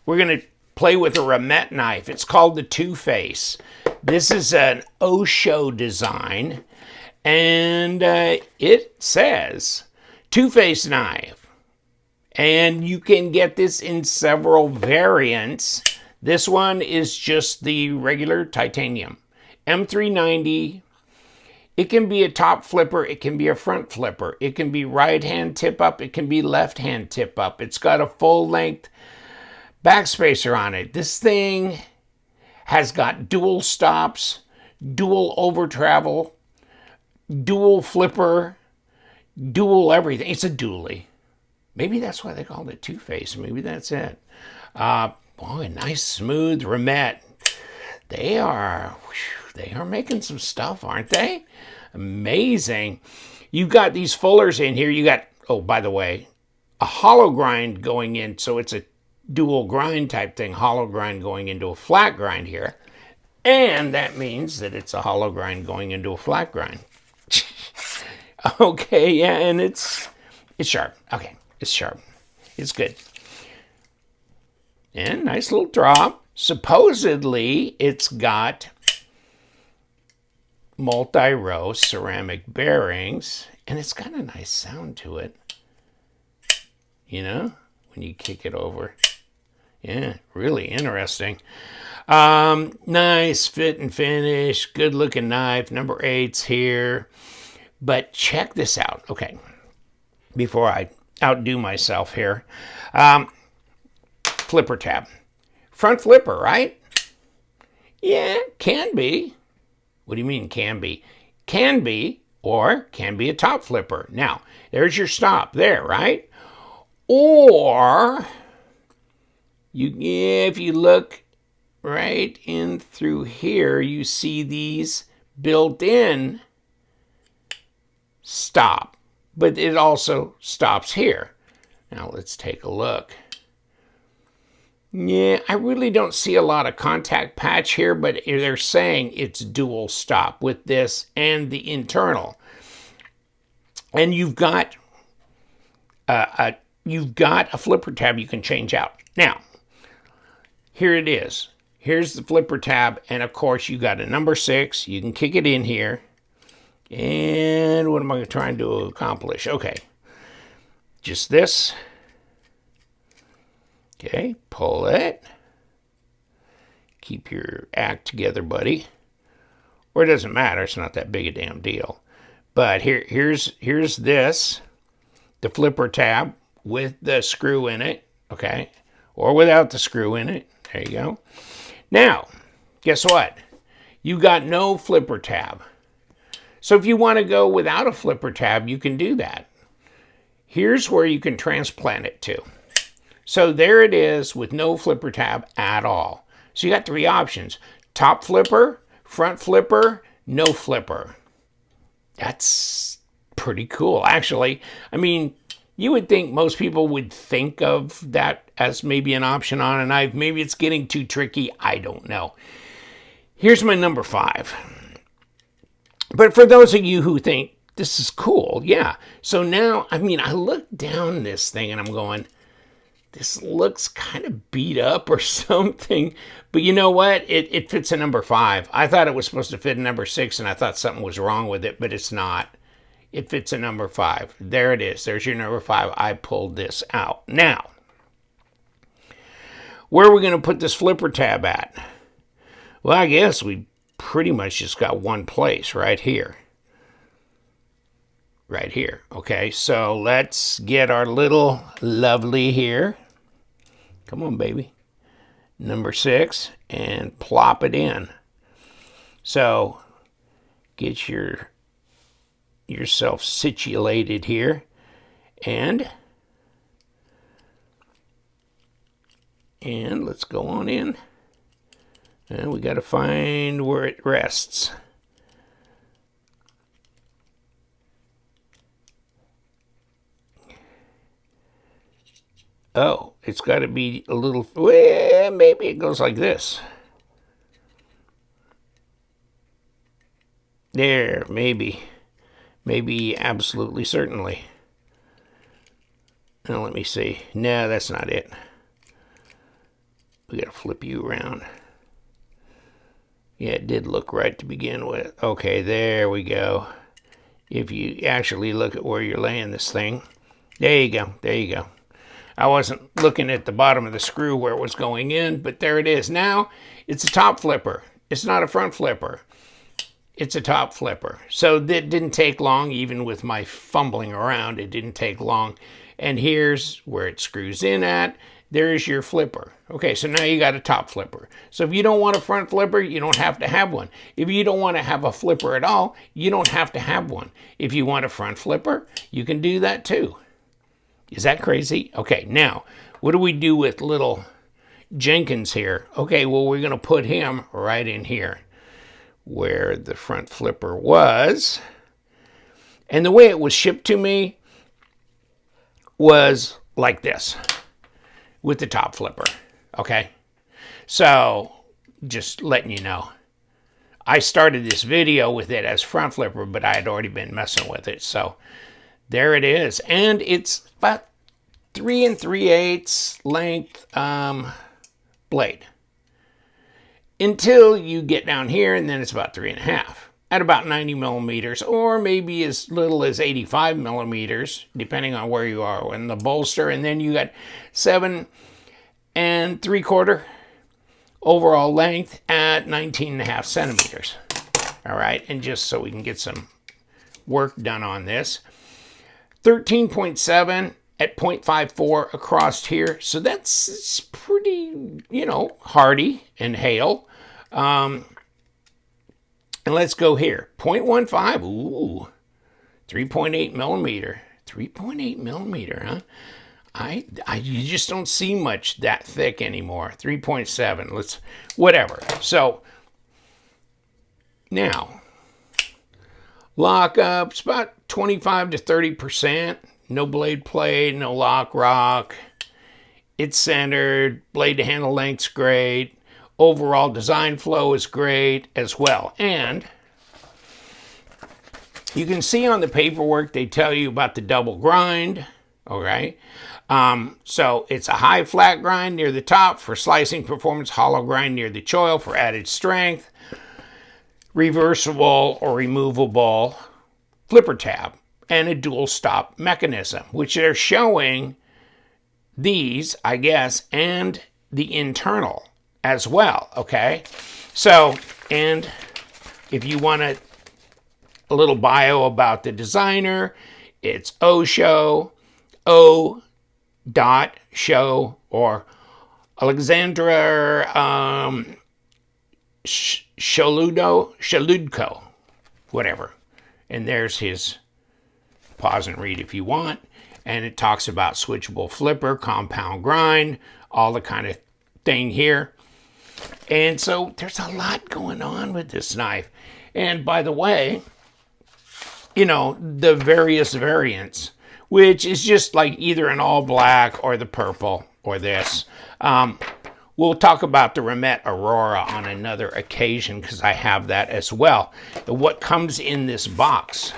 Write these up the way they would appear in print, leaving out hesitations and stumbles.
we're going to play with a Remette knife. It's called the Two-Face. This is an Osho design, and it says Two-Face knife. And you can get this in several variants. This one is just the regular titanium. M390. It can be a top flipper. It can be a front flipper. It can be right-hand tip-up. It can be left-hand tip-up. It's got a full-length backspacer on it. This thing has got dual stops, dual over travel, dual flipper, dual everything. It's a dually. Maybe that's why they called it Two-Face. Maybe that's it. Boy, nice smooth Remette. They are making some stuff, aren't they? Amazing. You've got these fullers in here. You got, oh, by the way, a hollow grind going in, so it's a dual grind type thing, hollow grind going into a flat grind here. And that means that it's a hollow grind going into a flat grind. Okay, yeah, and it's sharp. Okay, it's sharp. It's good. And nice little drop. Supposedly, it's got multi-row ceramic bearings, and it's got a nice sound to it. You know, when you kick it over. Yeah, really interesting. Nice fit and finish, good looking knife. Number 8's here. But check this out. Okay, before I outdo myself here. Flipper tab. Front flipper, right? Yeah, can be. What do you mean can be? Can be, or can be a top flipper. Now, there's your stop there, right? Or, if you look right in through here, you see these built-in stop. But it also stops here. Now, let's take a look. Yeah, I really don't see a lot of contact patch here, but they're saying it's dual stop with this and the internal. And you've got a flipper tab you can change out. Now, here it is. Here's the flipper tab, and of course you got a number 6. You can kick it in here. And what am I trying to accomplish? Okay, just this. Okay, pull it. Keep your act together, buddy. Or it doesn't matter. It's not that big a damn deal. But here's this, the flipper tab with the screw in it. Okay, or without the screw in it. There you go. Now, guess what? You got no flipper tab. So if you want to go without a flipper tab, you can do that. Here's where you can transplant it to. So there it is with no flipper tab at all. So you got 3 options. Top flipper, front flipper, no flipper. That's pretty cool. Actually, I mean, you would think most people would think of that as maybe an option on a knife. Maybe it's getting too tricky. I don't know. Here's my number 5. But for those of you who think this is cool, yeah. So now, I mean, I look down this thing and I'm going, this looks kind of beat up or something. But you know what? It fits a number 5. I thought it was supposed to fit a number 6, and I thought something was wrong with it, but it's not. It fits a number 5. There it is. There's your number 5. I pulled this out. Now, where are we going to put this flipper tab at? Well, I guess we pretty much just got one place right here. Right here. Okay, so let's get our little lovely here. Come on, baby. Number 6, and plop it in. So, get yourself situated here, and let's go on in. And we got to find where it rests. Oh, it's got to be a little, well, maybe it goes like this. There, maybe, absolutely, certainly. Now let me see. No, that's not it. We gotta flip you around. Yeah, it did look right to begin with. Okay, there we go. If you actually look at where you're laying this thing, there you go, there you go. I wasn't looking at the bottom of the screw where it was going in, but there it is. Now, it's a top flipper. It's not a front flipper. It's a top flipper. So that didn't take long, even with my fumbling around, it didn't take long. And here's where it screws in at. There's your flipper. Okay, so now you got a top flipper. So if you don't want a front flipper, you don't have to have one. If you don't want to have a flipper at all, you don't have to have one. If you want a front flipper, you can do that too. Is that crazy? Okay, now, what do we do with little Jenkins here? Okay, well, we're going to put him right in here where the front flipper was. And the way it was shipped to me was like this, with the top flipper, okay? So, just letting you know. I started this video with it as front flipper, but I had already been messing with it, so there it is. And it's about 3 3/8 length blade. Until you get down here, and then it's about 3.5 at about 90 millimeters, or maybe as little as 85 millimeters, depending on where you are in the bolster. And then you got 7 3/4 overall length at 19.5 centimeters. All right, and just so we can get some work done on this, 13.7 at 0.54 across here. So that's pretty, you know, hardy and hale. And let's go here. 0.15, ooh, 3.8 millimeter. 3.8 millimeter, huh? You just don't see much that thick anymore. 3.7, let's, whatever. So, now, lockup's about 25 to 30%. No blade play, no lock rock. It's centered. Blade to handle length's great. Overall design flow is great as well. And you can see on the paperwork, they tell you about the double grind, okay? So it's a high flat grind near the top for slicing performance, hollow grind near the choil for added strength, reversible or removable flipper tab, and a dual stop mechanism, which they're showing these, I guess, and the internal as well, okay? So, and if you want a little bio about the designer, it's O-Show, O.Show, or Alexandra Shaludko, whatever. And there's his pause and read if you want. And it talks about switchable flipper, compound grind, all the kind of thing here. And so there's a lot going on with this knife. And by the way, you know, the various variants, which is just like either an all black or the purple or this. We'll talk about the Remette Aurora on another occasion because I have that as well. What comes in this box?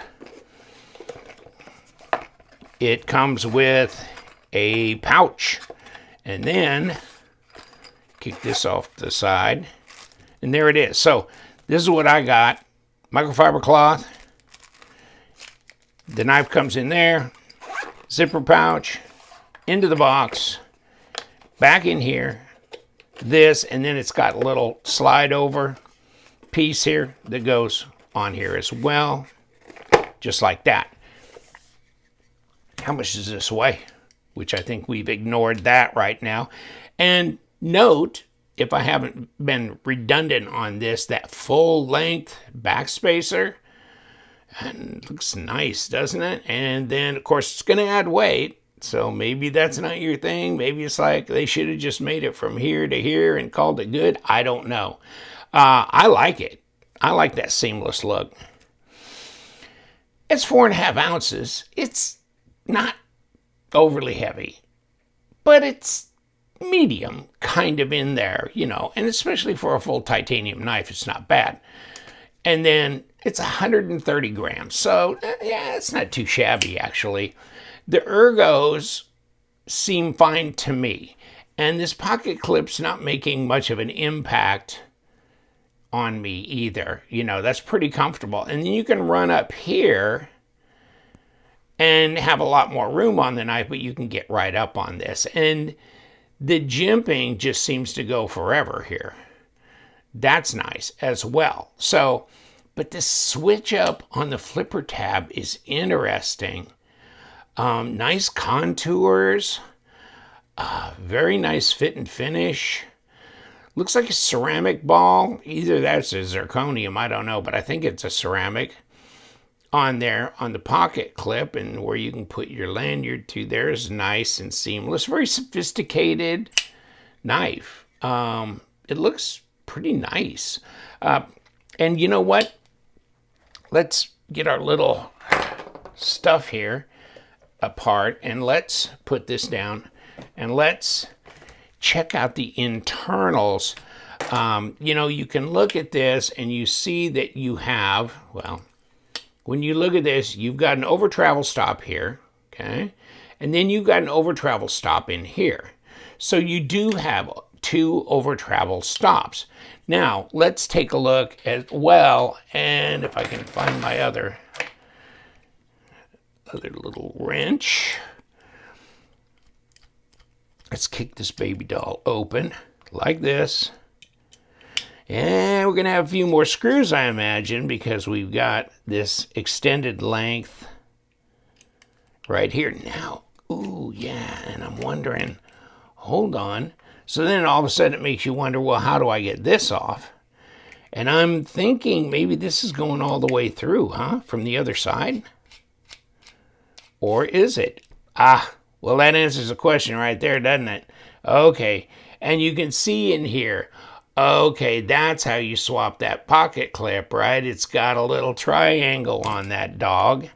It comes with a pouch, and then kick this off the side, and there it is. So this is what I got. Microfiber cloth. The knife comes in there. Zipper pouch. Into the box. Back in here. This, and then it's got a little slide over piece here that goes on here as well. Just like that. How much does this weigh? Which I think we've ignored that right now. And note, if I haven't been redundant on this, that full length backspacer, and it looks nice, doesn't it? And then, of course, it's going to add weight. So maybe that's not your thing. Maybe it's like they should have just made it from here to here and called it good. I don't know. I like it. I like that seamless look. It's 4.5 ounces. It's not overly heavy, but it's medium kind of in there, you know, and especially for a full titanium knife, it's not bad. And then it's 130 grams. So yeah, it's not too shabby actually. The ergos seem fine to me. And this pocket clip's not making much of an impact on me either. You know, that's pretty comfortable. And then you can run up here and have a lot more room on the knife, but you can get right up on this. And the jimping just seems to go forever here. That's nice as well. So, but this switch up on the flipper tab is interesting. Nice contours, very nice fit and finish. Looks like a ceramic ball. Either that's a zirconium, I don't know, but I think it's a ceramic on there on the pocket clip, and where you can put your lanyard to there is nice and seamless. Very sophisticated knife. It looks pretty nice. And you know what? Let's get our little stuff here apart, and let's put this down, and let's check out the internals. You know, you can look at this and you see that you have, well, when you look at this, you've got an over travel stop here, okay? And then you've got an over travel stop in here. So you do have 2 over travel stops. Now, let's take a look as well, and if I can find my other little wrench. Let's kick this baby doll open like this. And we're going to have a few more screws, I imagine, because we've got this extended length right here. Now, ooh, yeah, and I'm wondering, hold on. So then all of a sudden it makes you wonder, well, how do I get this off? And I'm thinking maybe this is going all the way through, huh, from the other side? Or is it? Well, that answers the question right there, doesn't it? Okay, and you can see in here, okay, that's how you swap that pocket clip, right? It's got a little triangle on that dog.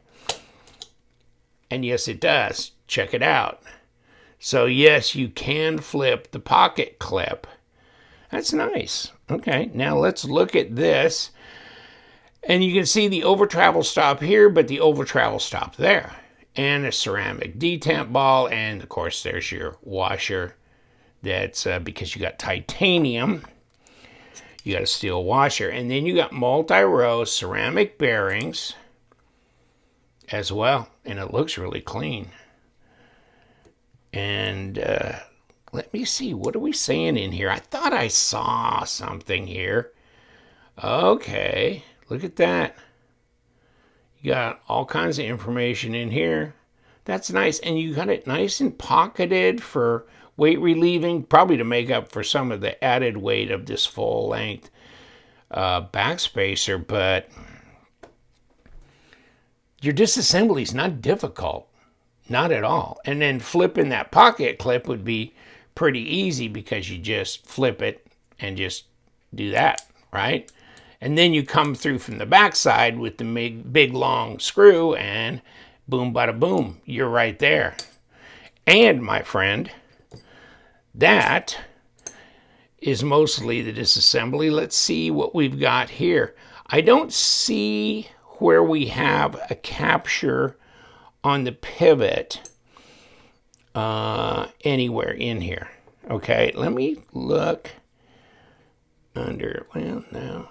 And yes, it does. Check it out. So yes, you can flip the pocket clip. That's nice. Okay, now let's look at this. And you can see the over travel stop here, but the over travel stop there. And a ceramic detamp ball, and of course there's your washer. That's because you got titanium. You got a steel washer, and then you got multi-row ceramic bearings as well, and it looks really clean. And let me see, what are we saying in here? I thought I saw something here. Okay, look at that. You got all kinds of information in here. That's nice, and you got it nice and pocketed for weight relieving, probably to make up for some of the added weight of this full length backspacer, but your disassembly is not difficult, not at all. And then flipping that pocket clip would be pretty easy because you just flip it and just do that, right? And then you come through from the backside with the big long screw, and boom, bada boom, you're right there. And my friend, that is mostly the disassembly. Let's see what we've got here. I don't see where we have a capture on the pivot anywhere in here. Okay, let me look under, well, no.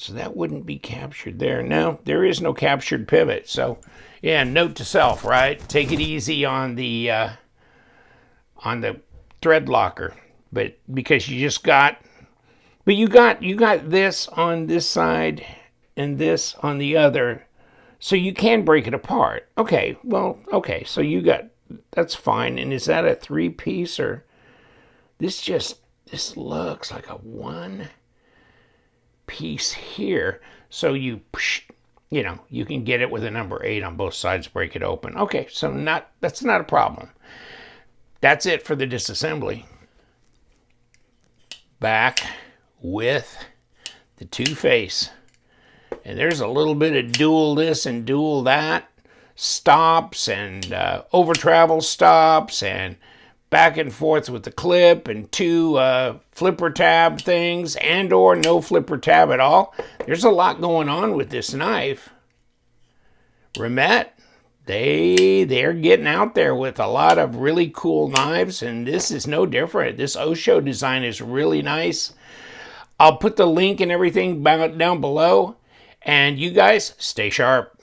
So that wouldn't be captured there. No, there is no captured pivot. So, yeah, note to self, right? Take it easy on the thread locker. But because you just got, but you got this on this side and this on the other, so you can break it apart. Okay, well, okay, so you got, that's fine. And is that a 3-piece, or this looks like a 1-piece here. So you know, you can get it with a number 8 on both sides, break it open. Okay, so that's not a problem. That's it for the disassembly. Back with the Two-Face. And there's a little bit of dual this and dual that stops, and over travel stops, and back and forth with the clip, and 2 flipper tab things, and or no flipper tab at all. There's a lot going on with this knife. Remette, they're getting out there with a lot of really cool knives, and this is no different. This Osho design is really nice. I'll put the link and everything down below, and you guys stay sharp.